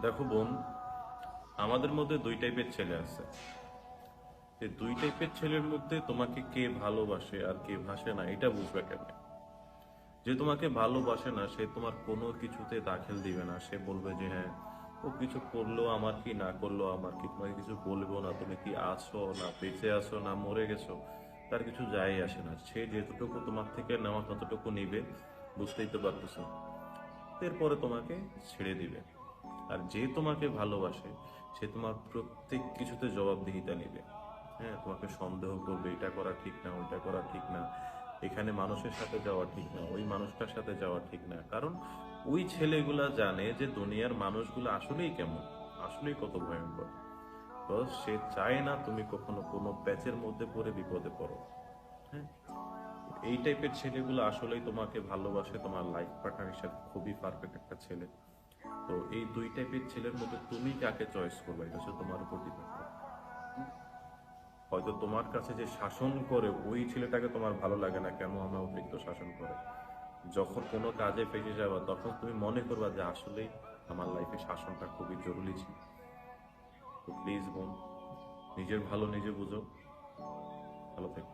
দেখো বোন, আমাদের মধ্যে দুই টাইপের ছেলে আছে। এই দুই টাইপের ছেলের মধ্যে তোমাকে কে ভালোবাসে আর কে ভাসে না এটা বুঝবে কেমনে? যে তোমাকে ভালোবাসে না সে তোমার কোনো কিছুতে দাখিল দিবে না, সে বলবে যে হ্যাঁ, ও কিছু করলো আমার কি, না করলো আমার কি, তোমাকে কিছু বলবো না, তুমি কি আছো না বেঁচে আছো না মরে গেছো তার কিছু যায় আসে না। সে যেতটুকু তোমার থেকে নেওয়া ততটুকু নিবে, বুঝতেই তো পারতেছো। এরপরে তোমাকে ছেড়ে দিবে। আর যে তোমাকে ভালোবাসে সে তোমার প্রত্যেক কিছুতে জবাবদিহিতা নিবে। হ্যাঁ, তোমাকে সন্দেহ করবে, এটা করা ঠিক না, ওইটা করা ঠিক না, এখানে মানুষের সাথে যাওয়া ঠিক না, ওই মানুষটার সাথে যাওয়া ঠিক না। কারণ ওই ছেলেগুলা জানে যে দুনিয়ার মানুষগুলো আসলেই কেমন, আসলেই কত ভয়ঙ্কর। তো সে চায় না তুমি কখনো কোনো প্যাচের মধ্যে পড়ে বিপদে পড়ো। হ্যাঁ, এই টাইপের ছেলেগুলো আসলেই তোমাকে ভালোবাসে, তোমার লাইফ পার্টনার হিসেবে খুবই পারফেক্ট একটা ছেলে। তো এই দুই টাইপের ছেলের মধ্যে তুমি কাকে চয়েস করবে এটা হচ্ছে তোমার উপর ডিপেন্ড করে। হয়তো তোমার কাছে যে শাসন করে ওই ছেলেটাকে তোমার ভালো লাগে না, কেন আমার অতিরিক্ত শাসন করে। যখন কোনো কাজে ফেসে যাবা তখন তুমি মনে করবা যে আসলেই আমার লাইফে শাসনটা খুবই জরুরি ছিল। তো প্লিজ বোন, নিজের ভালো নিজে বুঝো। ভালো থেকো।